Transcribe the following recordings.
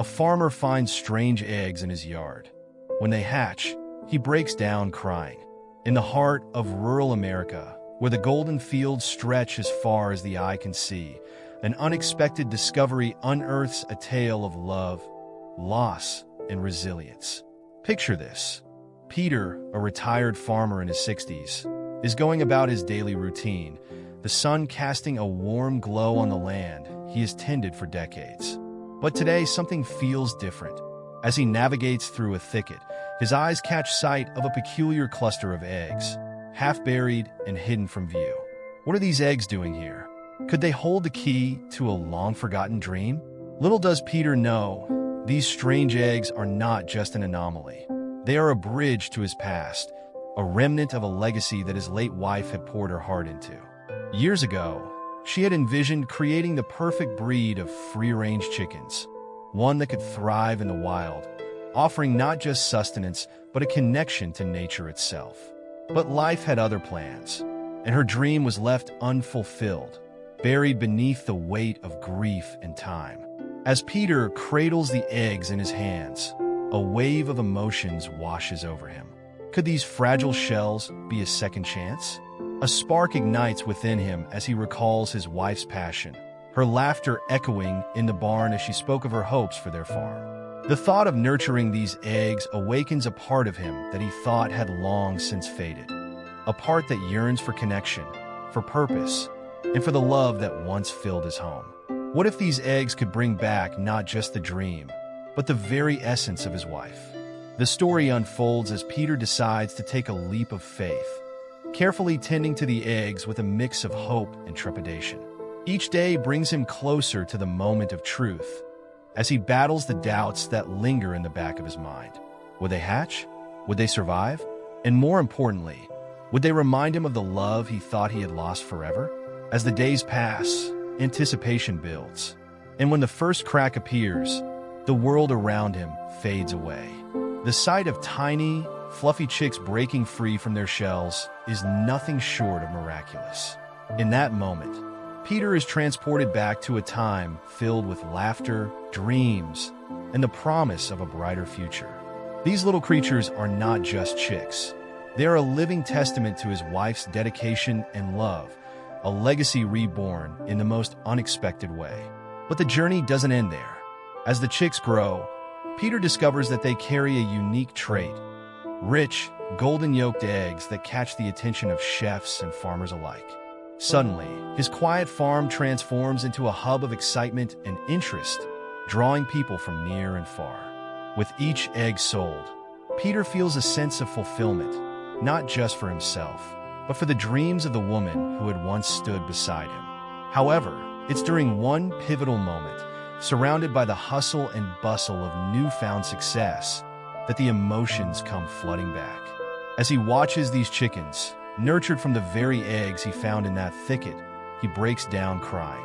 a farmer finds strange eggs in his yard. When they hatch, he breaks down crying. In the heart of rural America, where the golden fields stretch as far as the eye can see, an unexpected discovery unearths a tale of love, loss, and resilience. Picture this. Peter, a retired farmer in his 60s, is going about his daily routine, the sun casting a warm glow on the land he has tended for decades. But today, something feels different. As he navigates through a thicket, his eyes catch sight of a peculiar cluster of eggs, half buried and hidden from view. What are these eggs doing here? Could they hold the key to a long-forgotten dream? Little does Peter know, these strange eggs are not just an anomaly. They are a bridge to his past, a remnant of a legacy that his late wife had poured her heart into. Years ago, she had envisioned creating the perfect breed of free-range chickens, one that could thrive in the wild, offering not just sustenance, but a connection to nature itself. But life had other plans, and her dream was left unfulfilled, buried beneath the weight of grief and time. As Peter cradles the eggs in his hands, a wave of emotions washes over him. Could these fragile shells be a second chance? A spark ignites within him as he recalls his wife's passion, her laughter echoing in the barn as she spoke of her hopes for their farm. The thought of nurturing these eggs awakens a part of him that he thought had long since faded, a part that yearns for connection, for purpose, and for the love that once filled his home. What if these eggs could bring back not just the dream, but the very essence of his wife? The story unfolds as Peter decides to take a leap of faith, carefully tending to the eggs with a mix of hope and trepidation. Each day brings him closer to the moment of truth, as he battles the doubts that linger in the back of his mind. Would they hatch? Would they survive? And more importantly, would they remind him of the love he thought he had lost forever? As the days pass, anticipation builds, and when the first crack appears, the world around him fades away. The sight of tiny, fluffy chicks breaking free from their shells is nothing short of miraculous. In that moment, Peter is transported back to a time filled with laughter, dreams, and the promise of a brighter future. These little creatures are not just chicks. They are a living testament to his wife's dedication and love, a legacy reborn in the most unexpected way. But the journey doesn't end there. As the chicks grow, Peter discovers that they carry a unique trait: rich, golden-yolked eggs that catch the attention of chefs and farmers alike. Suddenly, his quiet farm transforms into a hub of excitement and interest, drawing people from near and far. With each egg sold, Peter feels a sense of fulfillment, not just for himself, but for the dreams of the woman who had once stood beside him. However, it's during one pivotal moment, surrounded by the hustle and bustle of newfound success, that the emotions come flooding back. As he watches these chickens, nurtured from the very eggs he found in that thicket, he breaks down crying.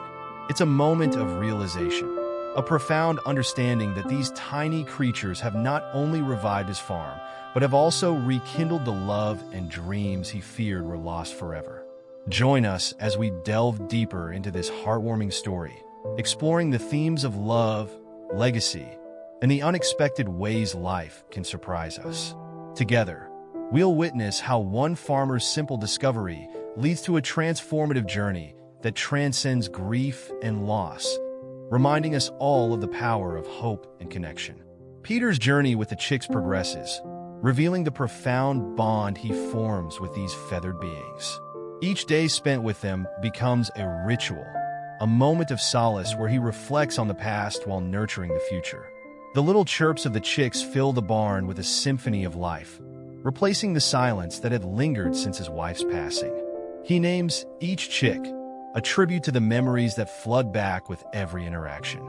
It's a moment of realization, a profound understanding that these tiny creatures have not only revived his farm, but have also rekindled the love and dreams he feared were lost forever. Join us as we delve deeper into this heartwarming story, exploring the themes of love, legacy, and the unexpected ways life can surprise us. Together, we'll witness how one farmer's simple discovery leads to a transformative journey that transcends grief and loss, reminding us all of the power of hope and connection. Peter's journey with the chicks progresses, revealing the profound bond he forms with these feathered beings. Each day spent with them becomes a ritual, a moment of solace where he reflects on the past while nurturing the future. The little chirps of the chicks fill the barn with a symphony of life, replacing the silence that had lingered since his wife's passing. He names each chick, a tribute to the memories that flood back with every interaction.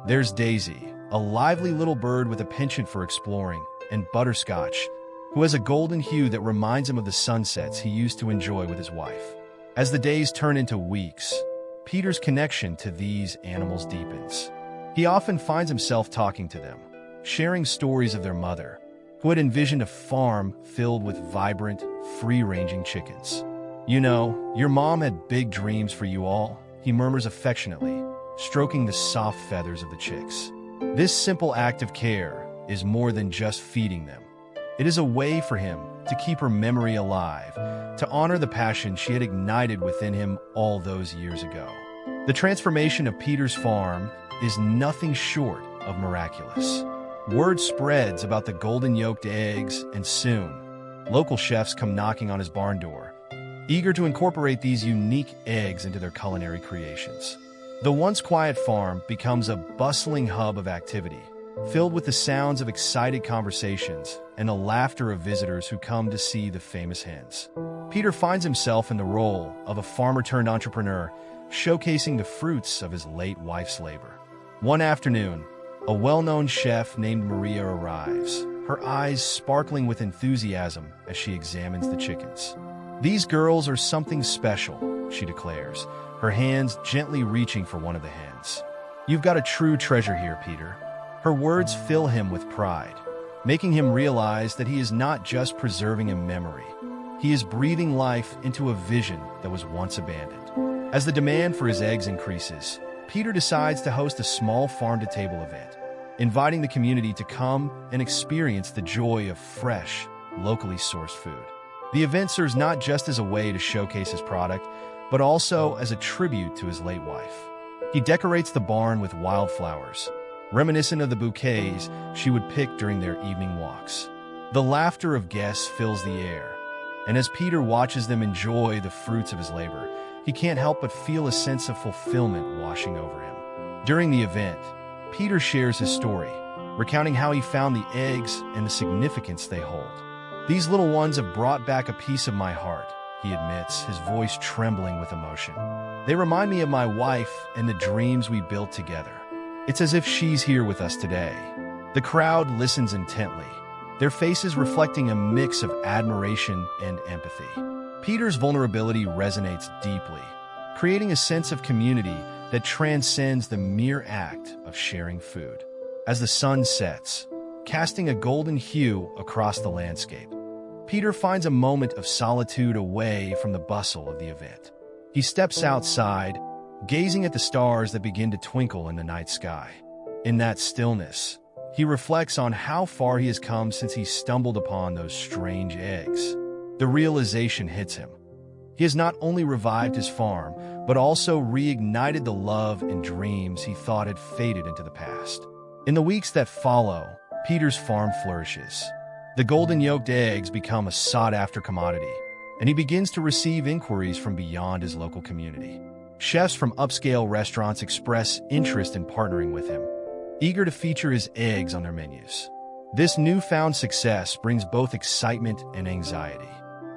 There's Daisy, a lively little bird with a penchant for exploring, and Butterscotch, who has a golden hue that reminds him of the sunsets he used to enjoy with his wife. As the days turn into weeks, Peter's connection to these animals deepens. He often finds himself talking to them, sharing stories of their mother, who had envisioned a farm filled with vibrant, free-ranging chickens. "You know, your mom had big dreams for you all," he murmurs affectionately, stroking the soft feathers of the chicks. This simple act of care is more than just feeding them. It is a way for him to keep her memory alive, to honor the passion she had ignited within him all those years ago. The transformation of Peter's farm is nothing short of miraculous. Word spreads about the golden-yolked eggs, and soon, local chefs come knocking on his barn door, eager to incorporate these unique eggs into their culinary creations. The once quiet farm becomes a bustling hub of activity, filled with the sounds of excited conversations and the laughter of visitors who come to see the famous hens. Peter finds himself in the role of a farmer-turned-entrepreneur, showcasing the fruits of his late wife's labor. One afternoon, a well-known chef named Maria arrives, her eyes sparkling with enthusiasm as she examines the chickens. "These girls are something special," she declares, her hands gently reaching for one of the hens. "You've got a true treasure here, Peter." Her words fill him with pride, making him realize that he is not just preserving a memory. He is breathing life into a vision that was once abandoned. As the demand for his eggs increases, Peter decides to host a small farm-to-table event, inviting the community to come and experience the joy of fresh, locally sourced food. The event serves not just as a way to showcase his product, but also as a tribute to his late wife. He decorates the barn with wildflowers, reminiscent of the bouquets she would pick during their evening walks. The laughter of guests fills the air, and as Peter watches them enjoy the fruits of his labor, he can't help but feel a sense of fulfillment washing over him. During the event, Peter shares his story, recounting how he found the eggs and the significance they hold. "These little ones have brought back a piece of my heart," he admits, his voice trembling with emotion. "They remind me of my wife and the dreams we built together. It's as if she's here with us today." The crowd listens intently, their faces reflecting a mix of admiration and empathy. Peter's vulnerability resonates deeply, creating a sense of community that transcends the mere act of sharing food. As the sun sets, casting a golden hue across the landscape, Peter finds a moment of solitude away from the bustle of the event. He steps outside, gazing at the stars that begin to twinkle in the night sky. In that stillness, he reflects on how far he has come since he stumbled upon those strange eggs. The realization hits him. He has not only revived his farm, but also reignited the love and dreams he thought had faded into the past. In the weeks that follow, Peter's farm flourishes. The golden-yolked eggs become a sought-after commodity, and he begins to receive inquiries from beyond his local community. Chefs from upscale restaurants express interest in partnering with him, eager to feature his eggs on their menus. This newfound success brings both excitement and anxiety.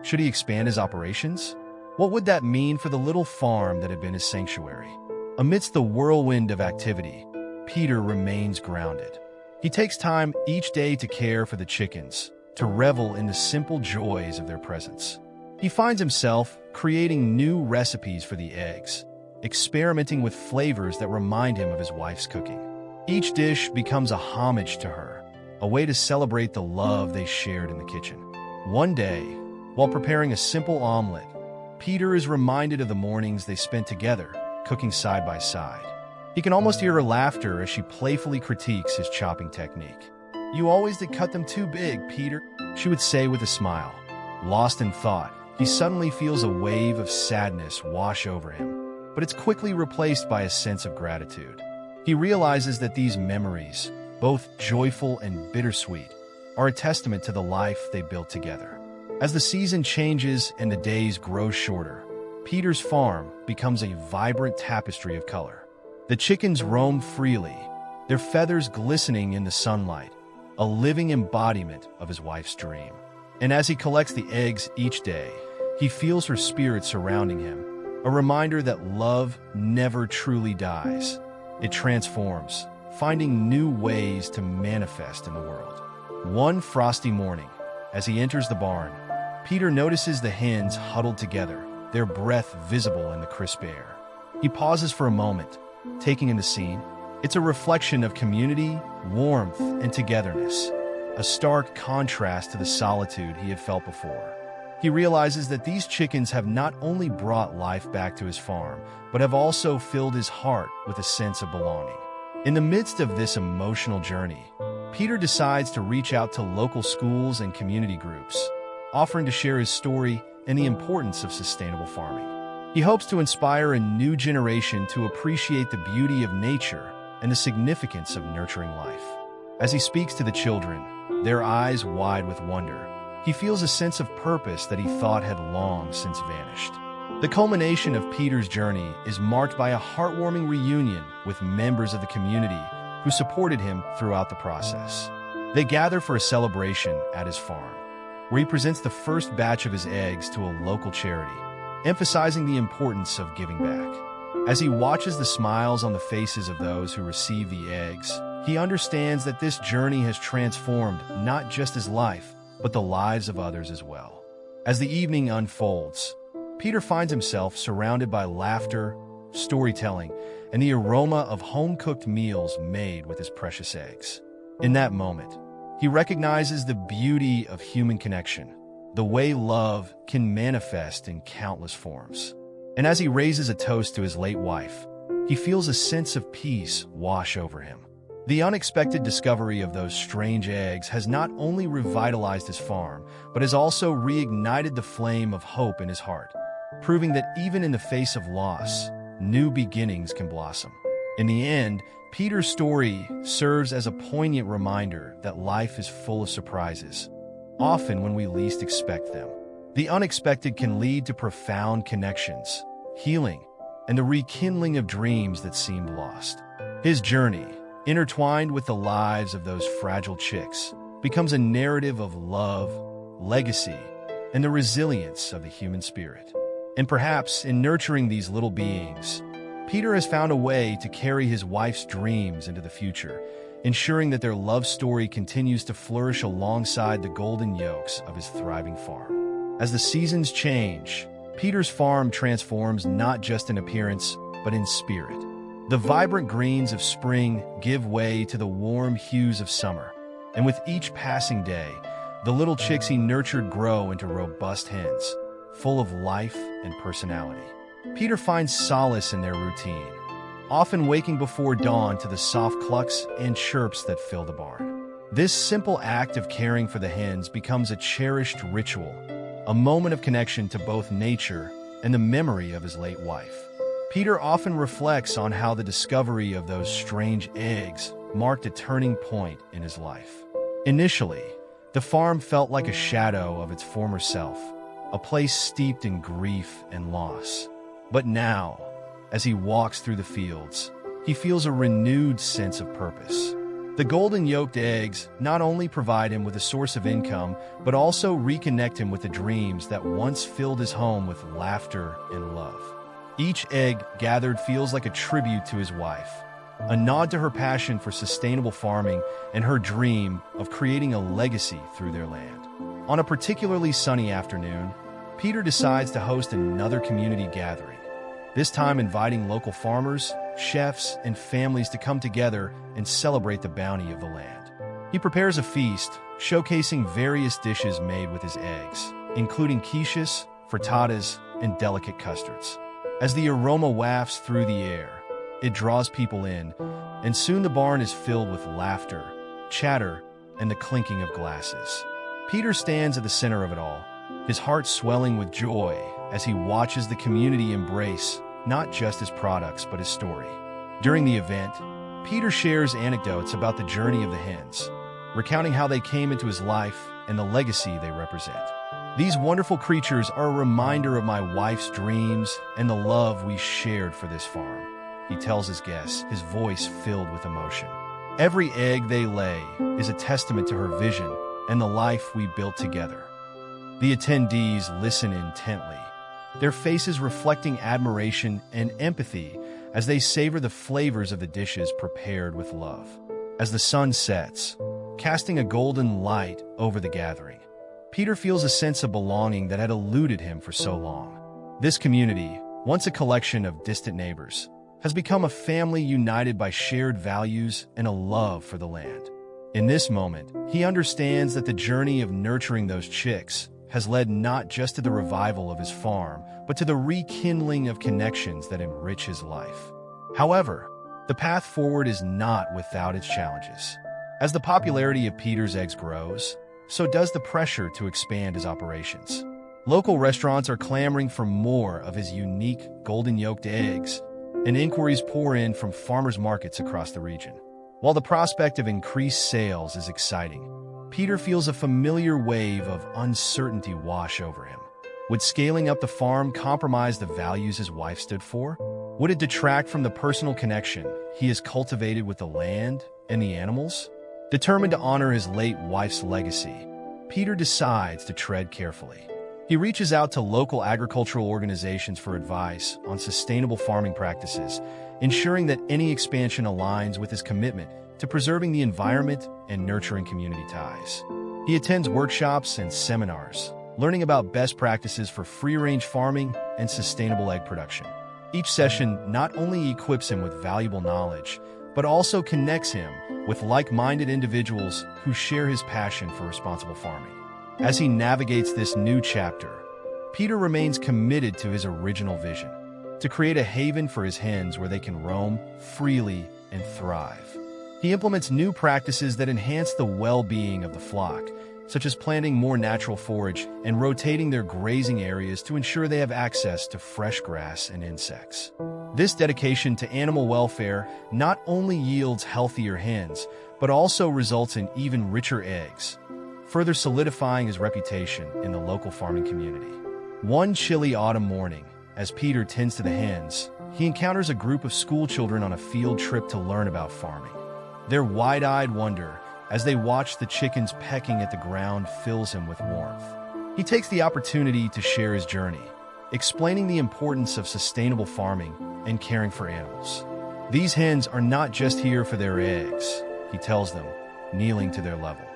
Should he expand his operations? What would that mean for the little farm that had been his sanctuary? Amidst the whirlwind of activity, Peter remains grounded. He takes time each day to care for the chickens, to revel in the simple joys of their presence. He finds himself creating new recipes for the eggs, experimenting with flavors that remind him of his wife's cooking. Each dish becomes a homage to her, a way to celebrate the love they shared in the kitchen. One day, while preparing a simple omelet, Peter is reminded of the mornings they spent together, cooking side by side. He can almost hear her laughter as she playfully critiques his chopping technique. "You always did cut them too big, Peter," she would say with a smile. Lost in thought, he suddenly feels a wave of sadness wash over him, but it's quickly replaced by a sense of gratitude. He realizes that these memories, both joyful and bittersweet, are a testament to the life they built together. As the season changes and the days grow shorter, Peter's farm becomes a vibrant tapestry of color. The chickens roam freely, their feathers glistening in the sunlight, a living embodiment of his wife's dream. And as he collects the eggs each day, he feels her spirit surrounding him, a reminder that love never truly dies. It transforms, finding new ways to manifest in the world. One frosty morning, as he enters the barn, Peter notices the hens huddled together, their breath visible in the crisp air. He pauses for a moment, taking in the scene. It's a reflection of community, warmth, and togetherness, a stark contrast to the solitude he had felt before. He realizes that these chickens have not only brought life back to his farm, but have also filled his heart with a sense of belonging. In the midst of this emotional journey, Peter decides to reach out to local schools and community groups, offering to share his story and the importance of sustainable farming. He hopes to inspire a new generation to appreciate the beauty of nature and the significance of nurturing life. As he speaks to the children, their eyes wide with wonder, he feels a sense of purpose that he thought had long since vanished. The culmination of Peter's journey is marked by a heartwarming reunion with members of the community who supported him throughout the process. They gather for a celebration at his farm, where he presents the first batch of his eggs to a local charity, emphasizing the importance of giving back. As he watches the smiles on the faces of those who receive the eggs, he understands that this journey has transformed not just his life, but the lives of others as well. As the evening unfolds, Peter finds himself surrounded by laughter, storytelling, and the aroma of home-cooked meals made with his precious eggs. In that moment, he recognizes the beauty of human connection, the way love can manifest in countless forms. And as he raises a toast to his late wife, he feels a sense of peace wash over him. The unexpected discovery of those strange eggs has not only revitalized his farm, but has also reignited the flame of hope in his heart, proving that even in the face of loss, new beginnings can blossom. In the end, Peter's story serves as a poignant reminder that life is full of surprises, often when we least expect them. The unexpected can lead to profound connections, healing, and the rekindling of dreams that seemed lost. His journey, intertwined with the lives of those fragile chicks, becomes a narrative of love, legacy, and the resilience of the human spirit. And perhaps in nurturing these little beings, Peter has found a way to carry his wife's dreams into the future, ensuring that their love story continues to flourish alongside the golden yolks of his thriving farm. As the seasons change, Peter's farm transforms not just in appearance, but in spirit. The vibrant greens of spring give way to the warm hues of summer, and with each passing day, the little chicks he nurtured grow into robust hens, full of life and personality. Peter finds solace in their routine, often waking before dawn to the soft clucks and chirps that fill the barn. This simple act of caring for the hens becomes a cherished ritual, a moment of connection to both nature and the memory of his late wife. Peter often reflects on how the discovery of those strange eggs marked a turning point in his life. Initially, the farm felt like a shadow of its former self, a place steeped in grief and loss. But now, as he walks through the fields, he feels a renewed sense of purpose. The golden yolked eggs not only provide him with a source of income, but also reconnect him with the dreams that once filled his home with laughter and love. Each egg gathered feels like a tribute to his wife, a nod to her passion for sustainable farming and her dream of creating a legacy through their land. On a particularly sunny afternoon, Peter decides to host another community gathering, this time inviting local farmers, chefs, and families to come together and celebrate the bounty of the land. He prepares a feast, showcasing various dishes made with his eggs, including quiches, frittatas, and delicate custards. As the aroma wafts through the air, it draws people in, and soon the barn is filled with laughter, chatter, and the clinking of glasses. Peter stands at the center of it all, his heart swelling with joy as he watches the community embrace not just his products but his story. During the event, Peter shares anecdotes about the journey of the hens, recounting how they came into his life and the legacy they represent. These wonderful creatures are a reminder of my wife's dreams and the love we shared for this farm, he tells his guests, his voice filled with emotion. Every egg they lay is a testament to her vision and the life we built together. The attendees listen intently, their faces reflecting admiration and empathy as they savor the flavors of the dishes prepared with love. As the sun sets, casting a golden light over the gathering, Peter feels a sense of belonging that had eluded him for so long. This community, once a collection of distant neighbors, has become a family united by shared values and a love for the land. In this moment, he understands that the journey of nurturing those chicks has led not just to the revival of his farm, but to the rekindling of connections that enrich his life. However, The path forward is not without its challenges. As the popularity of Peter's eggs grows, so does the pressure to expand his operations. Local restaurants are clamoring for more of his unique golden-yolked eggs, and inquiries pour in from farmers markets across the region. While the prospect of increased sales is exciting, Peter feels a familiar wave of uncertainty wash over him. Would scaling up the farm compromise the values his wife stood for? Would it detract from the personal connection he has cultivated with the land and the animals? Determined to honor his late wife's legacy, Peter decides to tread carefully. He reaches out to local agricultural organizations for advice on sustainable farming practices, ensuring that any expansion aligns with his commitment to preserving the environment and nurturing community ties. He attends workshops and seminars, learning about best practices for free-range farming and sustainable egg production. Each session not only equips him with valuable knowledge, but also connects him with like-minded individuals who share his passion for responsible farming. As he navigates this new chapter, Peter remains committed to his original vision, to create a haven for his hens where they can roam freely and thrive. He implements new practices that enhance the well-being of the flock, such as planting more natural forage and rotating their grazing areas to ensure they have access to fresh grass and insects. This dedication to animal welfare not only yields healthier hens, but also results in even richer eggs, further solidifying his reputation in the local farming community. One chilly autumn morning, as Peter tends to the hens, he encounters a group of school children on a field trip to learn about farming. Their wide-eyed wonder as they watch the chickens pecking at the ground fills him with warmth. He takes the opportunity to share his journey, explaining the importance of sustainable farming and caring for animals. These hens are not just here for their eggs, he tells them, kneeling to their level.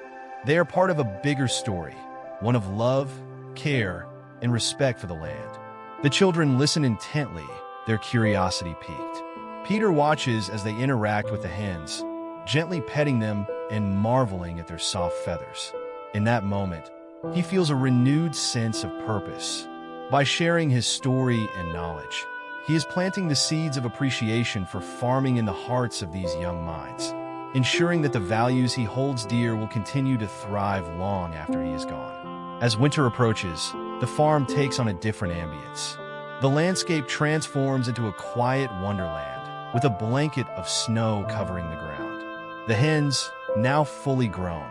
They are part of a bigger story, one of love, care, and respect for the land. The children listen intently, their curiosity piqued. Peter watches as they interact with the hens, gently petting them and marveling at their soft feathers. In that moment, he feels a renewed sense of purpose. By sharing his story and knowledge, he is planting the seeds of appreciation for farming in the hearts of these young minds, ensuring that the values he holds dear will continue to thrive long after he is gone. As winter approaches, the farm takes on a different ambience. The landscape transforms into a quiet wonderland, with a blanket of snow covering the ground. The hens, now fully grown,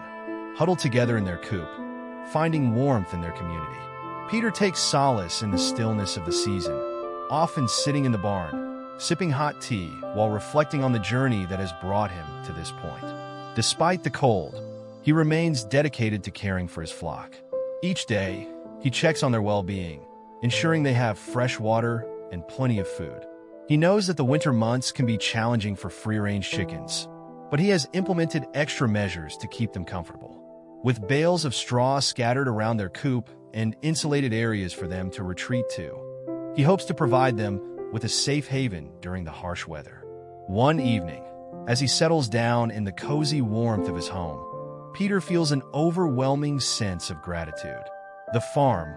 huddle together in their coop, finding warmth in their community. Peter takes solace in the stillness of the season, often sitting in the barn, sipping hot tea while reflecting on the journey that has brought him to this point. Despite the cold, he remains dedicated to caring for his flock. Each day, he checks on their well-being, ensuring they have fresh water and plenty of food. He knows that the winter months can be challenging for free-range chickens, but he has implemented extra measures to keep them comfortable. With bales of straw scattered around their coop and insulated areas for them to retreat to, he hopes to provide them with a safe haven during the harsh weather. One evening, as he settles down in the cozy warmth of his home, Peter feels an overwhelming sense of gratitude. The farm,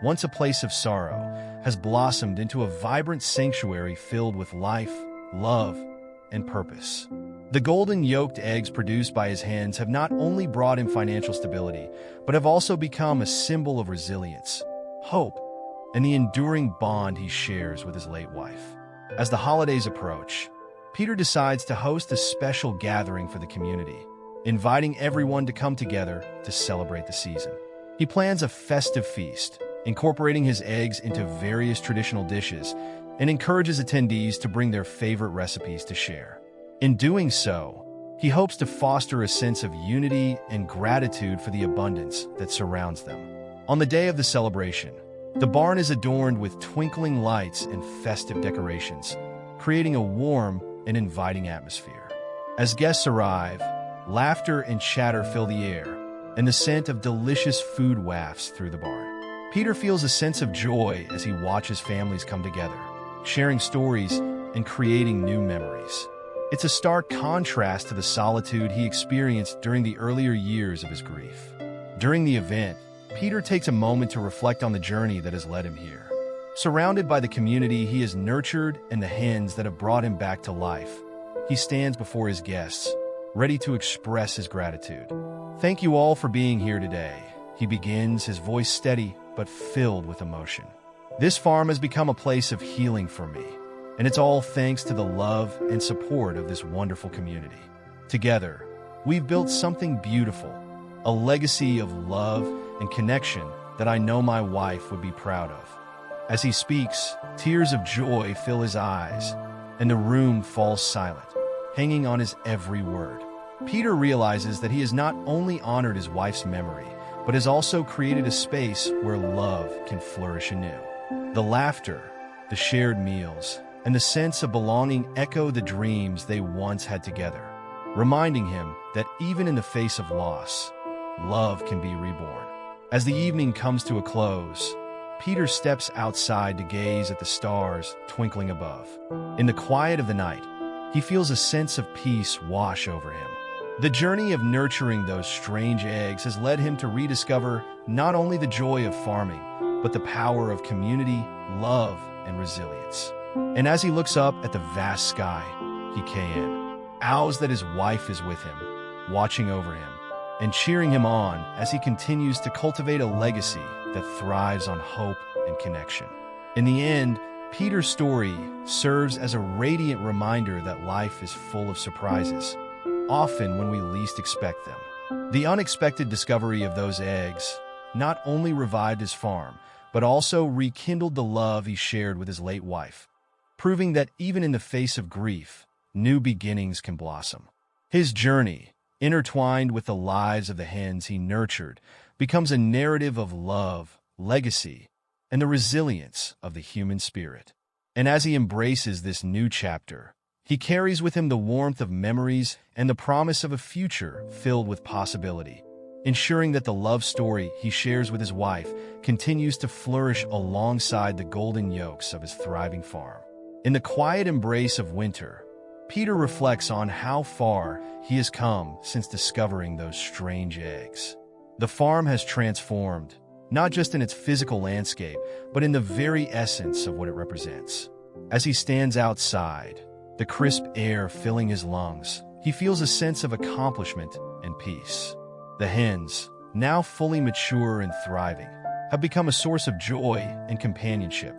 once a place of sorrow, has blossomed into a vibrant sanctuary filled with life, love, and purpose. The golden-yolked eggs produced by his hens have not only brought him financial stability, but have also become a symbol of resilience, hope, and the enduring bond he shares with his late wife. As the holidays approach, Peter decides to host a special gathering for the community, inviting everyone to come together to celebrate the season. He plans a festive feast, incorporating his eggs into various traditional dishes, and encourages attendees to bring their favorite recipes to share. In doing so, he hopes to foster a sense of unity and gratitude for the abundance that surrounds them. On the day of the celebration, the barn is adorned with twinkling lights and festive decorations, creating a warm and inviting atmosphere. As guests arrive, laughter and chatter fill the air, and the scent of delicious food wafts through the barn. Peter feels a sense of joy as he watches families come together, sharing stories and creating new memories. It's a stark contrast to the solitude he experienced during the earlier years of his grief. During the event, Peter takes a moment to reflect on the journey that has led him here. Surrounded by the community he has nurtured and the hens that have brought him back to life, he stands before his guests, ready to express his gratitude. "Thank you all for being here today," he begins, his voice steady but filled with emotion. "This farm has become a place of healing for me, and it's all thanks to the love and support of this wonderful community. Together, we've built something beautiful, a legacy of love and connection that I know my wife would be proud of." As he speaks, tears of joy fill his eyes, and the room falls silent, hanging on his every word. Peter realizes that he has not only honored his wife's memory, but has also created a space where love can flourish anew. The laughter, the shared meals, and the sense of belonging echo the dreams they once had together, reminding him that even in the face of loss, love can be reborn. As the evening comes to a close, Peter steps outside to gaze at the stars twinkling above. In the quiet of the night, he feels a sense of peace wash over him. The journey of nurturing those strange eggs has led him to rediscover not only the joy of farming, but the power of community, love, and resilience. And as he looks up at the vast sky, he can knows that his wife is with him, watching over him, and cheering him on as he continues to cultivate a legacy that thrives on hope and connection. In the end, Peter's story serves as a radiant reminder that life is full of surprises, often when we least expect them. The unexpected discovery of those eggs not only revived his farm, but also rekindled the love he shared with his late wife, proving that even in the face of grief, new beginnings can blossom. His journey, intertwined with the lives of the hens he nurtured, becomes a narrative of love, legacy, and the resilience of the human spirit. And as he embraces this new chapter, he carries with him the warmth of memories and the promise of a future filled with possibility, ensuring that the love story he shares with his wife continues to flourish alongside the golden yolks of his thriving farm. In the quiet embrace of winter, Peter reflects on how far he has come since discovering those strange eggs. The farm has transformed, not just in its physical landscape, but in the very essence of what it represents. As he stands outside, the crisp air filling his lungs, he feels a sense of accomplishment and peace. The hens, now fully mature and thriving, have become a source of joy and companionship,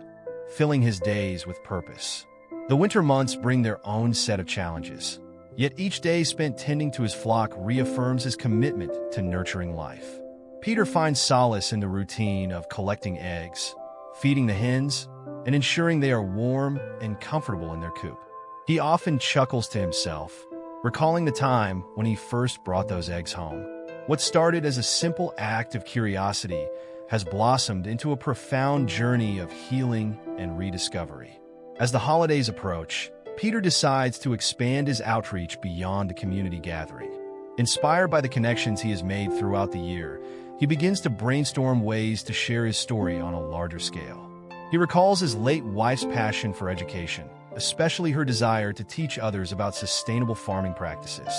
filling his days with purpose. The winter months bring their own set of challenges, yet each day spent tending to his flock reaffirms his commitment to nurturing life. Peter finds solace in the routine of collecting eggs, feeding the hens, and ensuring they are warm and comfortable in their coop. He often chuckles to himself, recalling the time when he first brought those eggs home. What started as a simple act of curiosity has blossomed into a profound journey of healing and rediscovery. As the holidays approach, Peter decides to expand his outreach beyond a community gathering. Inspired by the connections he has made throughout the year, he begins to brainstorm ways to share his story on a larger scale. He recalls his late wife's passion for education, especially her desire to teach others about sustainable farming practices.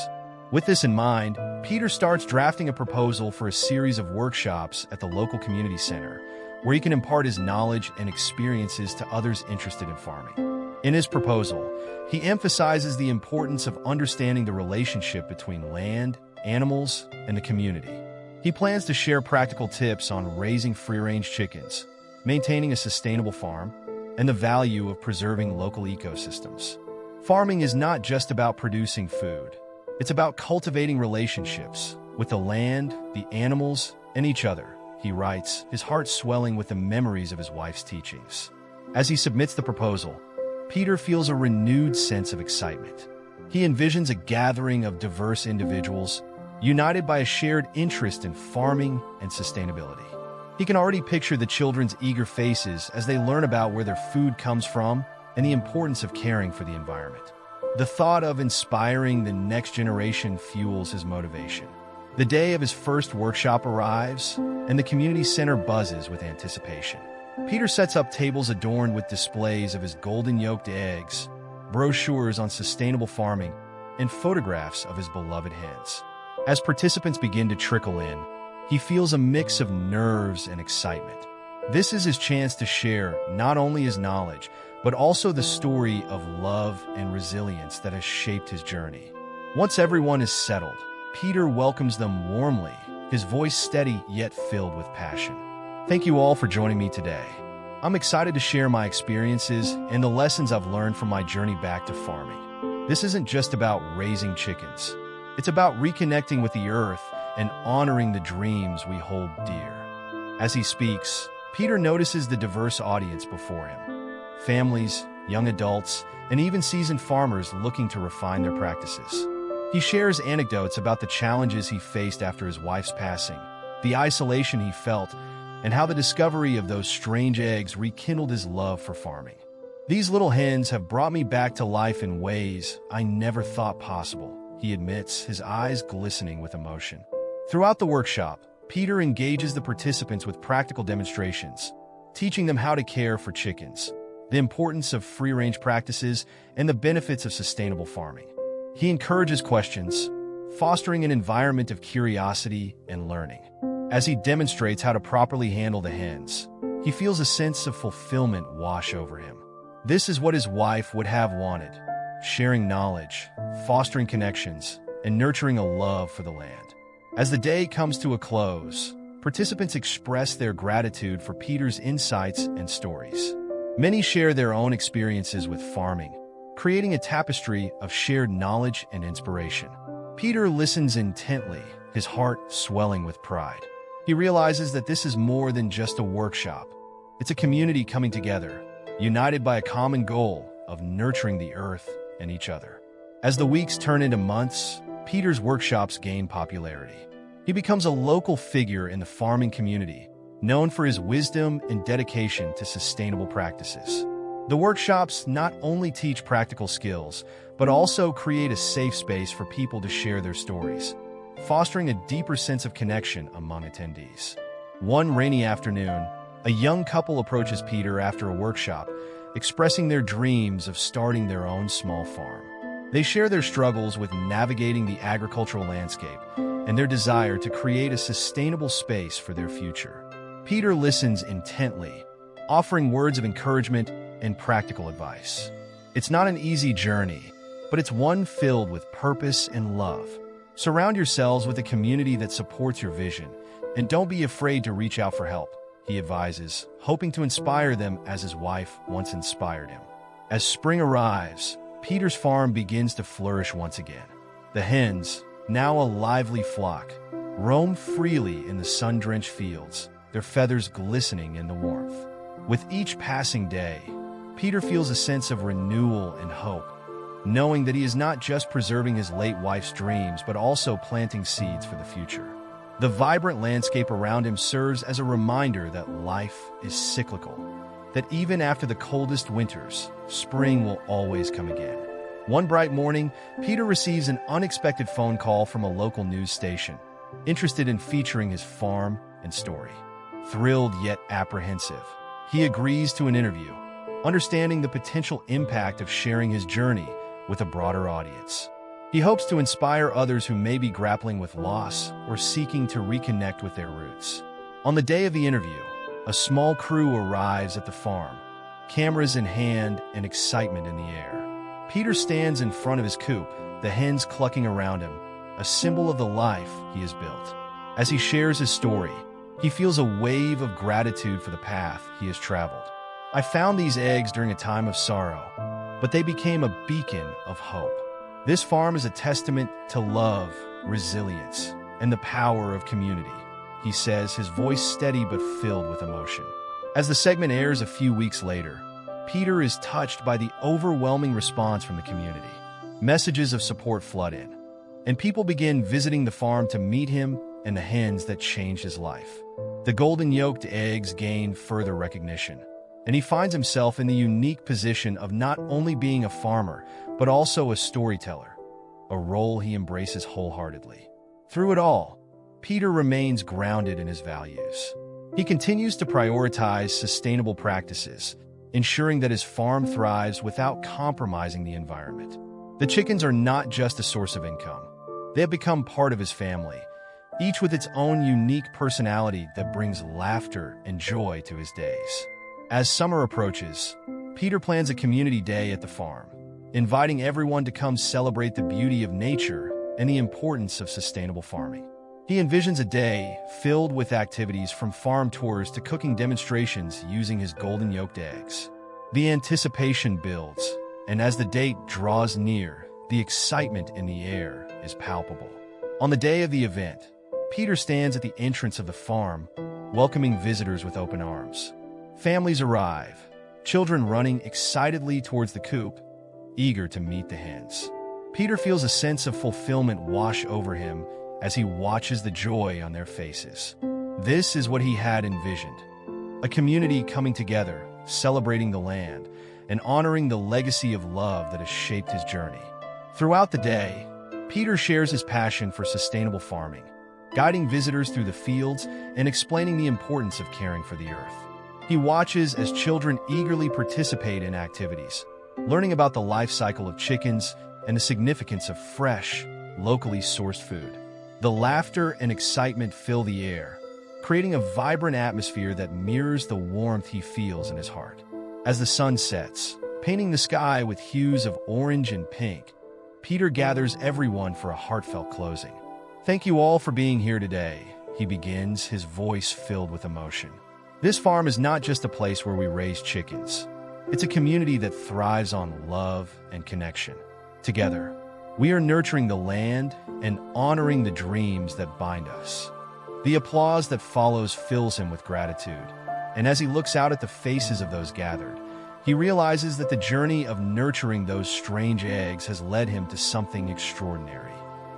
With this in mind, Peter starts drafting a proposal for a series of workshops at the local community center, where he can impart his knowledge and experiences to others interested in farming. In his proposal, he emphasizes the importance of understanding the relationship between land, animals, and the community. He plans to share practical tips on raising free-range chickens, maintaining a sustainable farm, and the value of preserving local ecosystems. Farming is not just about producing food. It's about cultivating relationships with the land, the animals, and each other, he writes, his heart swelling with the memories of his wife's teachings. As he submits the proposal, Peter feels a renewed sense of excitement. He envisions a gathering of diverse individuals, united by a shared interest in farming and sustainability. He can already picture the children's eager faces as they learn about where their food comes from and the importance of caring for the environment. The thought of inspiring the next generation fuels his motivation. The day of his first workshop arrives, and the community center buzzes with anticipation. Peter sets up tables adorned with displays of his golden-yolked eggs, brochures on sustainable farming, and photographs of his beloved hens. As participants begin to trickle in, he feels a mix of nerves and excitement. This is his chance to share not only his knowledge, but also the story of love and resilience that has shaped his journey. Once everyone is settled, Peter welcomes them warmly, his voice steady yet filled with passion. Thank you all for joining me today. I'm excited to share my experiences and the lessons I've learned from my journey back to farming. This isn't just about raising chickens. It's about reconnecting with the earth and honoring the dreams we hold dear. As he speaks, Peter notices the diverse audience before him. Families, young adults, and even seasoned farmers looking to refine their practices. He shares anecdotes about the challenges he faced after his wife's passing, the isolation he felt, and how the discovery of those strange eggs rekindled his love for farming. These little hens have brought me back to life in ways I never thought possible, he admits, his eyes glistening with emotion. Throughout the workshop, Peter engages the participants with practical demonstrations, teaching them how to care for chickens, the importance of free-range practices, and the benefits of sustainable farming. He encourages questions, fostering an environment of curiosity and learning. As he demonstrates how to properly handle the hens, he feels a sense of fulfillment wash over him. This is what his wife would have wanted, sharing knowledge, fostering connections, and nurturing a love for the land. As the day comes to a close, participants express their gratitude for Peter's insights and stories. Many share their own experiences with farming, creating a tapestry of shared knowledge and inspiration. Peter listens intently, his heart swelling with pride. He realizes that this is more than just a workshop. It's a community coming together, united by a common goal of nurturing the earth and each other. As the weeks turn into months, Peter's workshops gain popularity. He becomes a local figure in the farming community, known for his wisdom and dedication to sustainable practices. The workshops not only teach practical skills, but also create a safe space for people to share their stories, fostering a deeper sense of connection among attendees. One rainy afternoon, a young couple approaches Peter after a workshop, expressing their dreams of starting their own small farm. They share their struggles with navigating the agricultural landscape and their desire to create a sustainable space for their future. Peter listens intently, offering words of encouragement and practical advice. It's not an easy journey, but it's one filled with purpose and love. Surround yourselves with a community that supports your vision, and don't be afraid to reach out for help, he advises, hoping to inspire them as his wife once inspired him. As spring arrives, Peter's farm begins to flourish once again. The hens, now a lively flock, roam freely in the sun-drenched fields, their feathers glistening in the warmth. With each passing day, Peter feels a sense of renewal and hope, knowing that he is not just preserving his late wife's dreams, but also planting seeds for the future. The vibrant landscape around him serves as a reminder that life is cyclical, that even after the coldest winters, spring will always come again. One bright morning, Peter receives an unexpected phone call from a local news station, interested in featuring his farm and story. Thrilled yet apprehensive, he agrees to an interview, understanding the potential impact of sharing his journey with a broader audience. He hopes to inspire others who may be grappling with loss or seeking to reconnect with their roots. On the day of the interview, a small crew arrives at the farm, cameras in hand and excitement in the air. Peter stands in front of his coop, the hens clucking around him, a symbol of the life he has built. As he shares his story, he feels a wave of gratitude for the path he has traveled. I found these eggs during a time of sorrow, but they became a beacon of hope. This farm is a testament to love, resilience, and the power of community, he says, his voice steady but filled with emotion. As the segment airs a few weeks later, Peter is touched by the overwhelming response from the community. Messages of support flood in, and people begin visiting the farm to meet him and the hens that changed his life. The golden-yolked eggs gain further recognition, and he finds himself in the unique position of not only being a farmer, but also a storyteller, a role he embraces wholeheartedly. Through it all, Peter remains grounded in his values. He continues to prioritize sustainable practices, ensuring that his farm thrives without compromising the environment. The chickens are not just a source of income. They have become part of his family, each with its own unique personality that brings laughter and joy to his days. As summer approaches, Peter plans a community day at the farm, inviting everyone to come celebrate the beauty of nature and the importance of sustainable farming. He envisions a day filled with activities from farm tours to cooking demonstrations using his golden yolked eggs. The anticipation builds, and as the date draws near, the excitement in the air is palpable. On the day of the event, Peter stands at the entrance of the farm, welcoming visitors with open arms. Families arrive, children running excitedly towards the coop, eager to meet the hens. Peter feels a sense of fulfillment wash over him as he watches the joy on their faces. This is what he had envisioned: a community coming together, celebrating the land, and honoring the legacy of love that has shaped his journey. Throughout the day, Peter shares his passion for sustainable farming, guiding visitors through the fields and explaining the importance of caring for the earth. He watches as children eagerly participate in activities, learning about the life cycle of chickens and the significance of fresh, locally sourced food. The laughter and excitement fill the air, creating a vibrant atmosphere that mirrors the warmth he feels in his heart. As the sun sets, painting the sky with hues of orange and pink, Peter gathers everyone for a heartfelt closing. "Thank you all for being here today," he begins, his voice filled with emotion. "This farm is not just a place where we raise chickens. It's a community that thrives on love and connection. Together, we are nurturing the land and honoring the dreams that bind us." The applause that follows fills him with gratitude, and as he looks out at the faces of those gathered, he realizes that the journey of nurturing those strange eggs has led him to something extraordinary.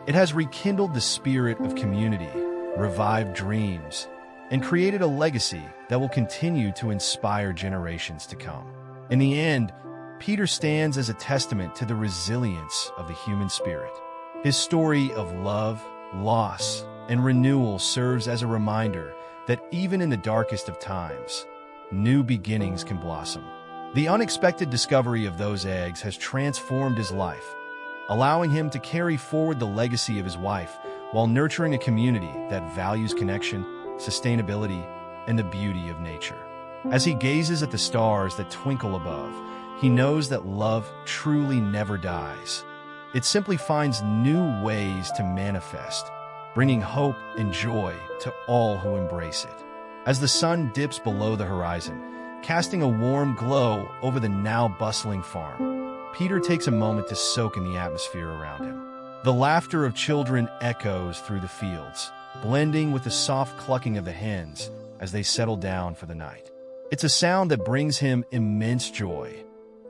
It has rekindled the spirit of community, revived dreams, and created a legacy that will continue to inspire generations to come. In the end, Peter stands as a testament to the resilience of the human spirit. His story of love, loss, and renewal serves as a reminder that even in the darkest of times, new beginnings can blossom. The unexpected discovery of those eggs has transformed his life, allowing him to carry forward the legacy of his wife while nurturing a community that values connection, sustainability, and the beauty of nature. As he gazes at the stars that twinkle above, he knows that love truly never dies. It simply finds new ways to manifest, bringing hope and joy to all who embrace it. As the sun dips below the horizon, casting a warm glow over the now bustling farm, Peter takes a moment to soak in the atmosphere around him. The laughter of children echoes through the fields, blending with the soft clucking of the hens as they settle down for the night. It's a sound that brings him immense joy,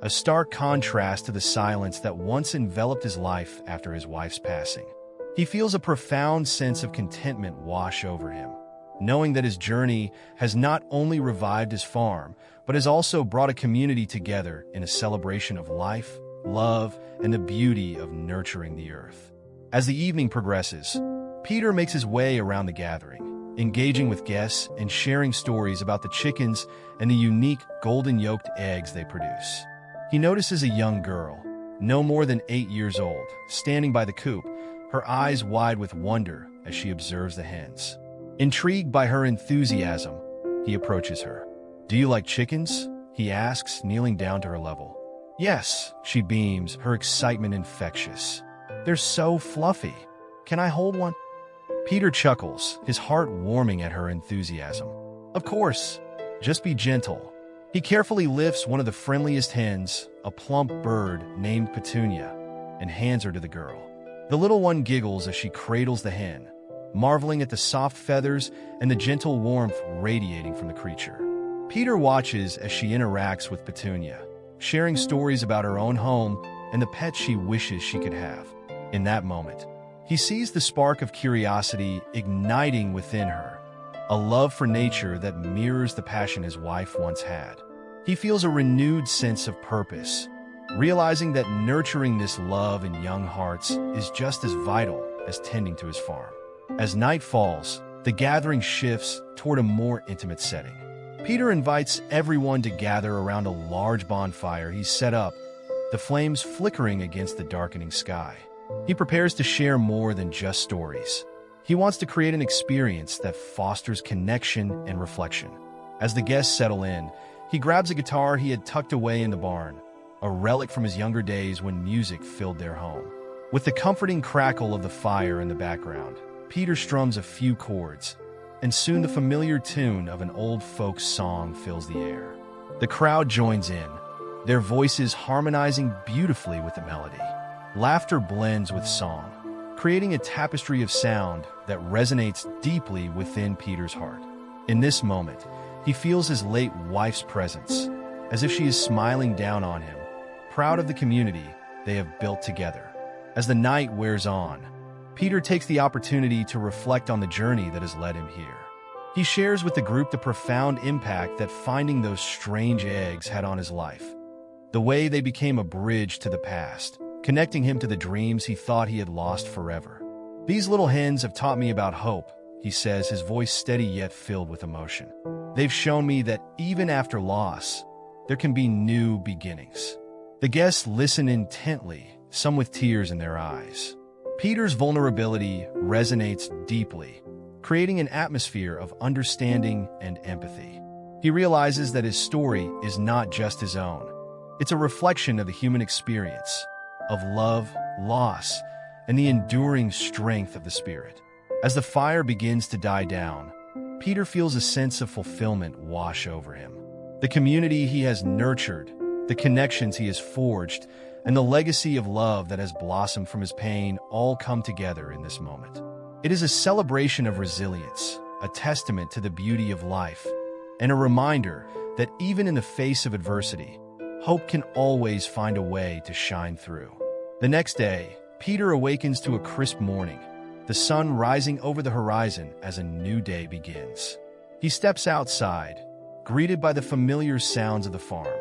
a stark contrast to the silence that once enveloped his life after his wife's passing. He feels a profound sense of contentment wash over him, knowing that his journey has not only revived his farm, but has also brought a community together in a celebration of life, love, and the beauty of nurturing the earth. As the evening progresses, Peter makes his way around the gathering, engaging with guests and sharing stories about the chickens and the unique golden-yolked eggs they produce. He notices a young girl, no more than 8 years old, standing by the coop, her eyes wide with wonder as she observes the hens. Intrigued by her enthusiasm, he approaches her. "Do you like chickens?" he asks, kneeling down to her level. "Yes," she beams, her excitement infectious. "They're so fluffy. Can I hold one?" Peter chuckles, his heart warming at her enthusiasm. "Of course. Just be gentle." He carefully lifts one of the friendliest hens, a plump bird named Petunia, and hands her to the girl. The little one giggles as she cradles the hen, marveling at the soft feathers and the gentle warmth radiating from the creature. Peter watches as she interacts with Petunia, sharing stories about her own home and the pet she wishes she could have. In that moment, he sees the spark of curiosity igniting within her, a love for nature that mirrors the passion his wife once had. He feels a renewed sense of purpose, realizing that nurturing this love in young hearts is just as vital as tending to his farm. As night falls, the gathering shifts toward a more intimate setting. Peter invites everyone to gather around a large bonfire he's set up, the flames flickering against the darkening sky. He prepares to share more than just stories. He wants to create an experience that fosters connection and reflection. As the guests settle in, He grabs a guitar he had tucked away in the barn, a relic from his younger days when music filled their home. With the comforting crackle of the fire in the background, Peter strums a few chords, and soon the familiar tune of an old folk song fills the air. The crowd joins in, their voices harmonizing beautifully with the melody. Laughter blends with song, creating a tapestry of sound that resonates deeply within Peter's heart. In this moment, he feels his late wife's presence, as if she is smiling down on him, proud of the community they have built together. As the night wears on, Peter takes the opportunity to reflect on the journey that has led him here. He shares with the group the profound impact that finding those strange eggs had on his life, the way they became a bridge to the past, connecting him to the dreams he thought he had lost forever. "These little hens have taught me about hope," he says, his voice steady yet filled with emotion. "They've shown me that even after loss, there can be new beginnings." The guests listen intently, some with tears in their eyes. Peter's vulnerability resonates deeply, creating an atmosphere of understanding and empathy. He realizes that his story is not just his own. It's a reflection of the human experience, of love, loss, and the enduring strength of the spirit. As the fire begins to die down, Peter feels a sense of fulfillment wash over him. The community he has nurtured, the connections he has forged, and the legacy of love that has blossomed from his pain all come together in this moment. It is a celebration of resilience, a testament to the beauty of life, and a reminder that even in the face of adversity, hope can always find a way to shine through. The next day, Peter awakens to a crisp morning, the sun rising over the horizon as a new day begins. He steps outside, greeted by the familiar sounds of the farm,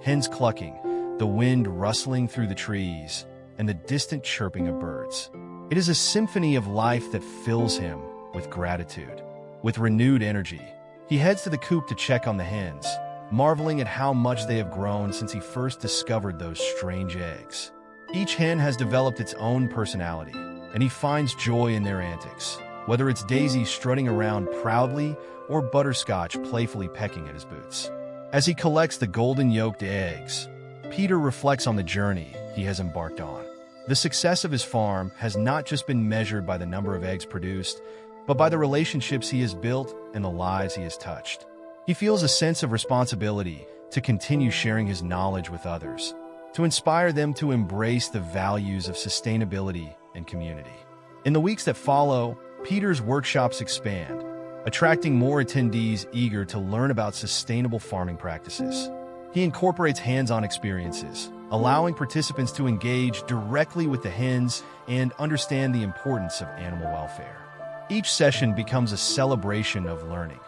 hens clucking, the wind rustling through the trees, and the distant chirping of birds. It is a symphony of life that fills him with gratitude. With renewed energy, he heads to the coop to check on the hens, marveling at how much they have grown since he first discovered those strange eggs. Each hen has developed its own personality, and he finds joy in their antics, whether it's Daisy strutting around proudly or Butterscotch playfully pecking at his boots. As he collects the golden-yolked eggs, Peter reflects on the journey he has embarked on. The success of his farm has not just been measured by the number of eggs produced, but by the relationships he has built and the lives he has touched. He feels a sense of responsibility to continue sharing his knowledge with others, to inspire them to embrace the values of sustainability and community. In the weeks that follow, Peter's workshops expand, attracting more attendees eager to learn about sustainable farming practices. He incorporates hands-on experiences, allowing participants to engage directly with the hens and understand the importance of animal welfare. Each session becomes a celebration of learning,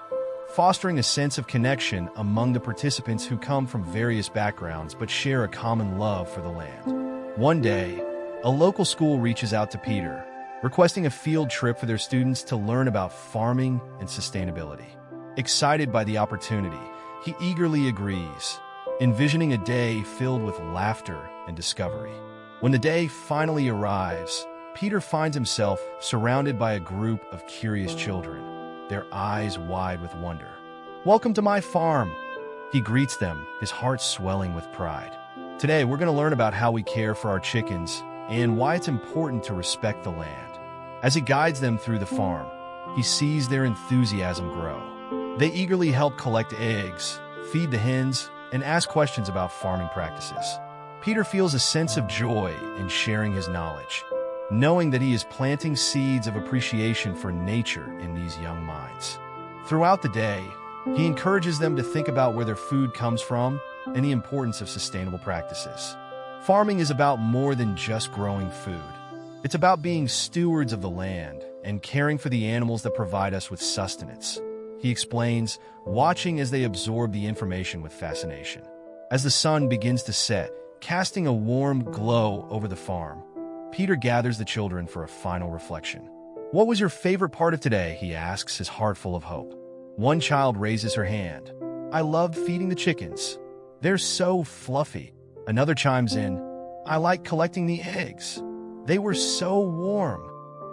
fostering a sense of connection among the participants who come from various backgrounds but share a common love for the land. One day, a local school reaches out to Peter, requesting a field trip for their students to learn about farming and sustainability. Excited by the opportunity, he eagerly agrees, envisioning a day filled with laughter and discovery. When the day finally arrives, Peter finds himself surrounded by a group of curious children, their eyes wide with wonder. "Welcome to my farm," he greets them, his heart swelling with pride. "Today, we're going to learn about how we care for our chickens and why it's important to respect the land." As he guides them through the farm, he sees their enthusiasm grow. They eagerly help collect eggs, feed the hens, and ask questions about farming practices. Peter feels a sense of joy in sharing his knowledge, knowing that he is planting seeds of appreciation for nature in these young minds. Throughout the day, he encourages them to think about where their food comes from and the importance of sustainable practices. Farming is about more than just growing food. It's about being stewards of the land and caring for the animals that provide us with sustenance, he explains, watching as they absorb the information with fascination. As the sun begins to set, casting a warm glow over the farm, Peter gathers the children for a final reflection. "What was your favorite part of today?" he asks, his heart full of hope. One child raises her hand. "I loved feeding the chickens. They're so fluffy." Another chimes in, "I like collecting the eggs. They were so warm."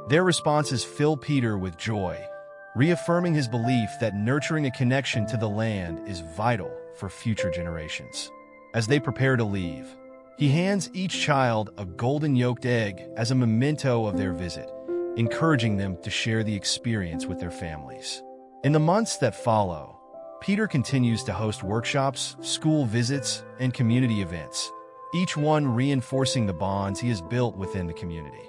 Their responses fill Peter with joy, reaffirming his belief that nurturing a connection to the land is vital for future generations. As they prepare to leave, he hands each child a golden yolked egg as a memento of their visit, encouraging them to share the experience with their families. In the months that follow, Peter continues to host workshops, school visits, and community events, each one reinforcing the bonds he has built within the community.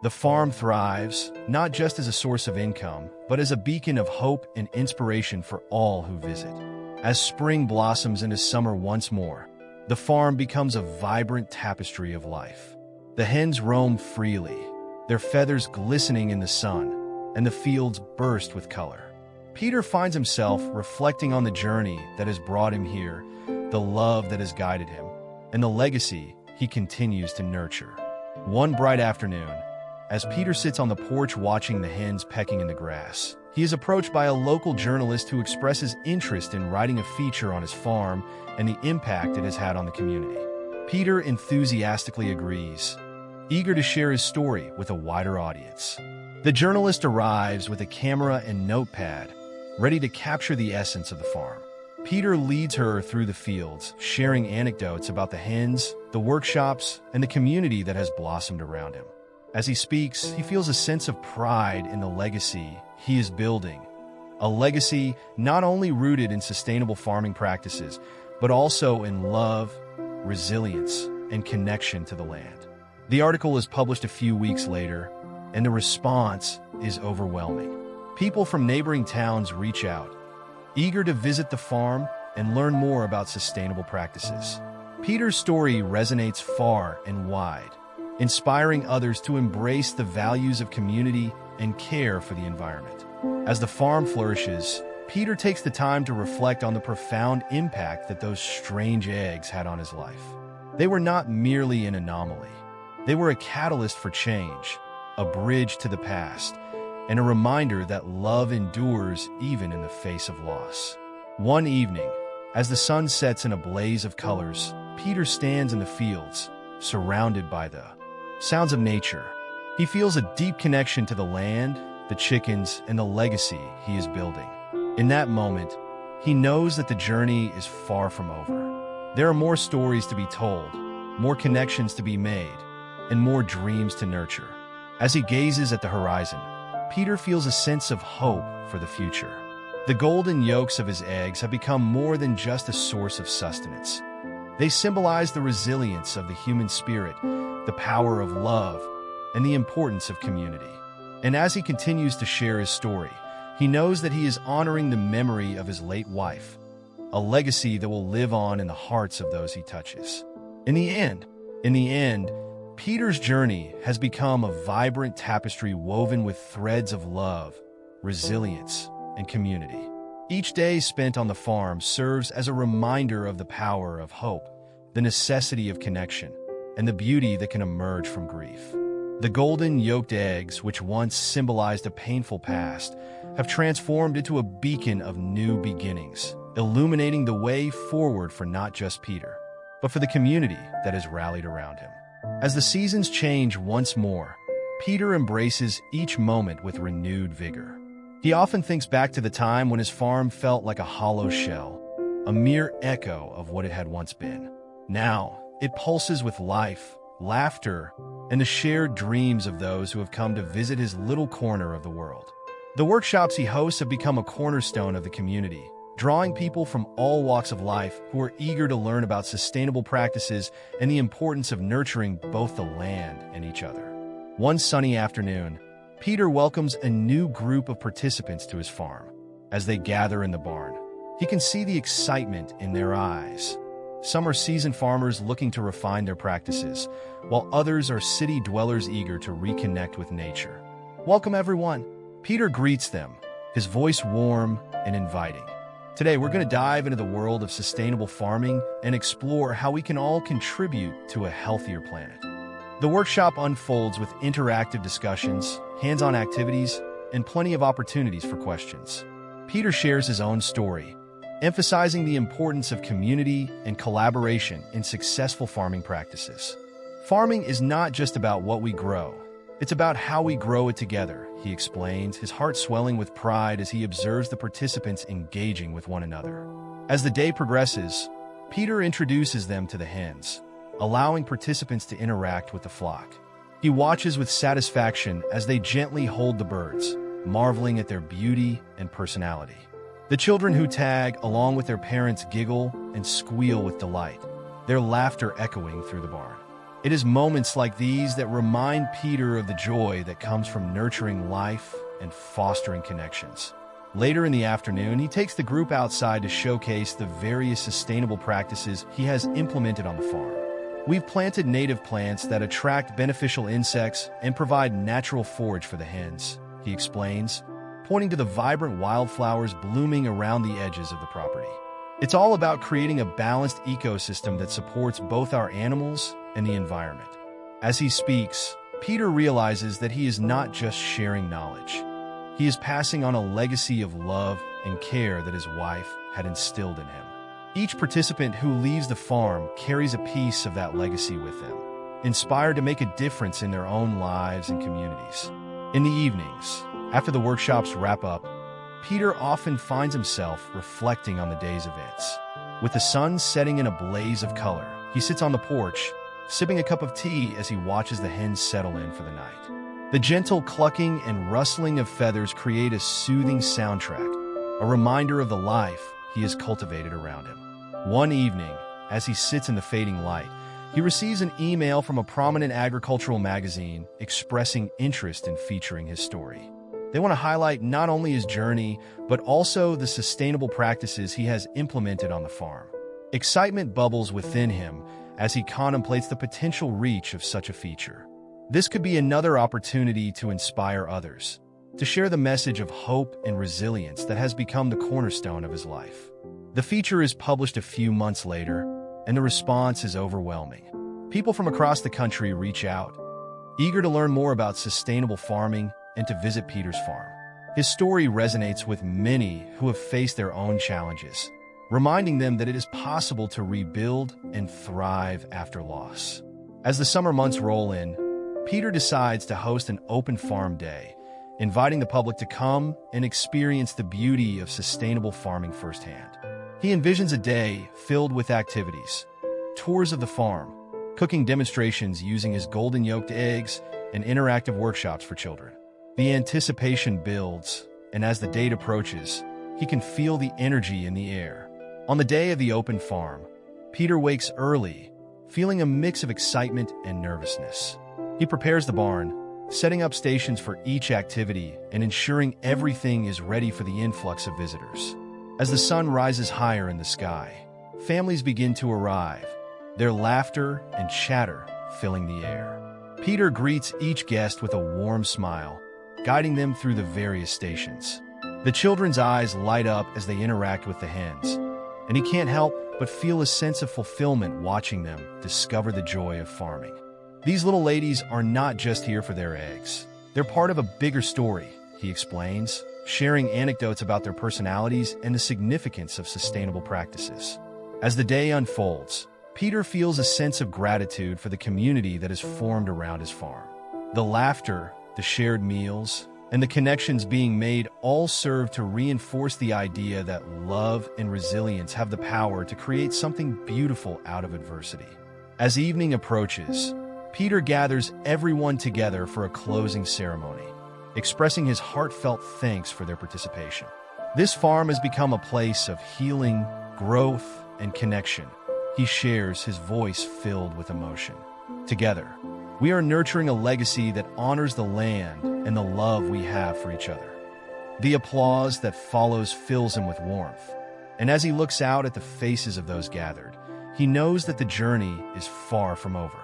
The farm thrives, not just as a source of income, but as a beacon of hope and inspiration for all who visit. As spring blossoms into summer once more, the farm becomes a vibrant tapestry of life. The hens roam freely, their feathers glistening in the sun, and the fields burst with color. Peter finds himself reflecting on the journey that has brought him here, the love that has guided him, and the legacy he continues to nurture. One bright afternoon, as Peter sits on the porch watching the hens pecking in the grass, he is approached by a local journalist who expresses interest in writing a feature on his farm and the impact it has had on the community. Peter enthusiastically agrees, eager to share his story with a wider audience. The journalist arrives with a camera and notepad, ready to capture the essence of the farm. Peter leads her through the fields, sharing anecdotes about the hens, the workshops, and the community that has blossomed around him. As he speaks, he feels a sense of pride in the legacy he is building, a legacy not only rooted in sustainable farming practices, but also in love, resilience, and connection to the land. The article is published a few weeks later, and the response is overwhelming. People from neighboring towns reach out, eager to visit the farm and learn more about sustainable practices. Peter's story resonates far and wide, inspiring others to embrace the values of community and care for the environment. As the farm flourishes, Peter takes the time to reflect on the profound impact that those strange eggs had on his life. They were not merely an anomaly. They were a catalyst for change, a bridge to the past, and a reminder that love endures even in the face of loss. One evening, as the sun sets in a blaze of colors, Peter stands in the fields, surrounded by the sounds of nature. He feels a deep connection to the land, the chickens, and the legacy he is building. In that moment, he knows that the journey is far from over. There are more stories to be told, more connections to be made, and more dreams to nurture. As he gazes at the horizon, Peter feels a sense of hope for the future. The golden yolks of his eggs have become more than just a source of sustenance. They symbolize the resilience of the human spirit, the power of love, and the importance of community. And as he continues to share his story, he knows that he is honoring the memory of his late wife, a legacy that will live on in the hearts of those he touches. In the end, Peter's journey has become a vibrant tapestry woven with threads of love, resilience, and community. Each day spent on the farm serves as a reminder of the power of hope, the necessity of connection, and the beauty that can emerge from grief. The golden yolked eggs, which once symbolized a painful past, have transformed into a beacon of new beginnings, illuminating the way forward for not just Peter, but for the community that has rallied around him. As the seasons change once more, Peter embraces each moment with renewed vigor. He often thinks back to the time when his farm felt like a hollow shell, a mere echo of what it had once been. Now, it pulses with life, laughter, and the shared dreams of those who have come to visit his little corner of the world. The workshops he hosts have become a cornerstone of the community, drawing people from all walks of life who are eager to learn about sustainable practices and the importance of nurturing both the land and each other. One sunny afternoon, Peter welcomes a new group of participants to his farm. As they gather in the barn, he can see the excitement in their eyes. Some are seasoned farmers looking to refine their practices, while others are city dwellers eager to reconnect with nature. "Welcome, everyone," Peter greets them, his voice warm and inviting. Today, we're going to dive into the world of sustainable farming and explore how we can all contribute to a healthier planet. The workshop unfolds with interactive discussions, hands-on activities, and plenty of opportunities for questions. Peter shares his own story, emphasizing the importance of community and collaboration in successful farming practices. Farming is not just about what we grow, it's about how we grow it together, he explains, his heart swelling with pride as he observes the participants engaging with one another. As the day progresses, Peter introduces them to the hens, allowing participants to interact with the flock. He watches with satisfaction as they gently hold the birds, marveling at their beauty and personality. The children who tag, along with their parents, giggle and squeal with delight, their laughter echoing through the barn. It is moments like these that remind Peter of the joy that comes from nurturing life and fostering connections. Later in the afternoon, he takes the group outside to showcase the various sustainable practices he has implemented on the farm. We've planted native plants that attract beneficial insects and provide natural forage for the hens, he explains, pointing to the vibrant wildflowers blooming around the edges of the property. It's all about creating a balanced ecosystem that supports both our animals and the environment. As he speaks, Peter realizes that he is not just sharing knowledge. He is passing on a legacy of love and care that his wife had instilled in him. Each participant who leaves the farm carries a piece of that legacy with them, inspired to make a difference in their own lives and communities. In the evenings, after the workshops wrap up, Peter often finds himself reflecting on the day's events. With the sun setting in a blaze of color, he sits on the porch, sipping a cup of tea as he watches the hens settle in for the night. The gentle clucking and rustling of feathers create a soothing soundtrack, a reminder of the life he has cultivated around him. One evening, as he sits in the fading light, he receives an email from a prominent agricultural magazine expressing interest in featuring his story. They want to highlight not only his journey, but also the sustainable practices he has implemented on the farm. Excitement bubbles within him as he contemplates the potential reach of such a feature. This could be another opportunity to inspire others, to share the message of hope and resilience that has become the cornerstone of his life. The feature is published a few months later, and the response is overwhelming. People from across the country reach out, eager to learn more about sustainable farming and to visit Peter's farm. His story resonates with many who have faced their own challenges, reminding them that it is possible to rebuild and thrive after loss. As the summer months roll in, Peter decides to host an open farm day, inviting the public to come and experience the beauty of sustainable farming firsthand. He envisions a day filled with activities, tours of the farm, cooking demonstrations using his golden-yolked eggs, and interactive workshops for children. The anticipation builds, and as the date approaches, he can feel the energy in the air. On the day of the open farm, Peter wakes early, feeling a mix of excitement and nervousness. He prepares the barn, setting up stations for each activity and ensuring everything is ready for the influx of visitors. As the sun rises higher in the sky, families begin to arrive, their laughter and chatter filling the air. Peter greets each guest with a warm smile, guiding them through the various stations. The children's eyes light up as they interact with the hens, and he can't help but feel a sense of fulfillment watching them discover the joy of farming. These little ladies are not just here for their eggs. They're part of a bigger story, he explains, sharing anecdotes about their personalities and the significance of sustainable practices. As the day unfolds, Peter feels a sense of gratitude for the community that has formed around his farm. The laughter, the shared meals, and the connections being made all serve to reinforce the idea that love and resilience have the power to create something beautiful out of adversity. As evening approaches, Peter gathers everyone together for a closing ceremony, expressing his heartfelt thanks for their participation. This farm has become a place of healing, growth, and connection. He shares, his voice filled with emotion. Together, we are nurturing a legacy that honors the land and the love we have for each other. The applause that follows fills him with warmth, and as he looks out at the faces of those gathered, he knows that the journey is far from over.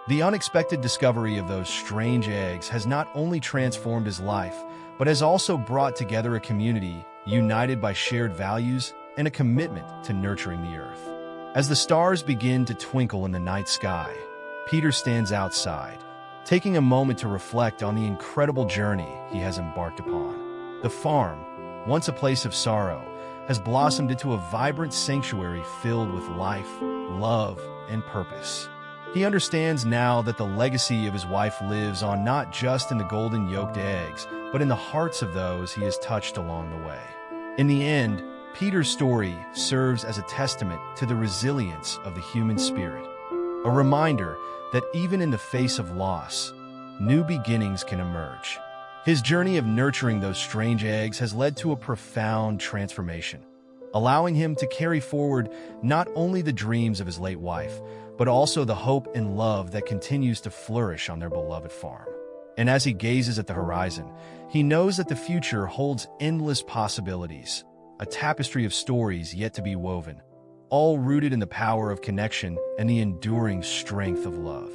The unexpected discovery of those strange eggs has not only transformed his life, but has also brought together a community united by shared values and a commitment to nurturing the earth. As the stars begin to twinkle in the night sky, Peter stands outside, taking a moment to reflect on the incredible journey he has embarked upon. The farm, once a place of sorrow, has blossomed into a vibrant sanctuary filled with life, love, and purpose. He understands now that the legacy of his wife lives on not just in the golden-yolked eggs, but in the hearts of those he has touched along the way. In the end, Peter's story serves as a testament to the resilience of the human spirit, a reminder that even in the face of loss, new beginnings can emerge. His journey of nurturing those strange eggs has led to a profound transformation, allowing him to carry forward not only the dreams of his late wife, but also the hope and love that continues to flourish on their beloved farm. And as he gazes at the horizon, he knows that the future holds endless possibilities, a tapestry of stories yet to be woven, all rooted in the power of connection and the enduring strength of love.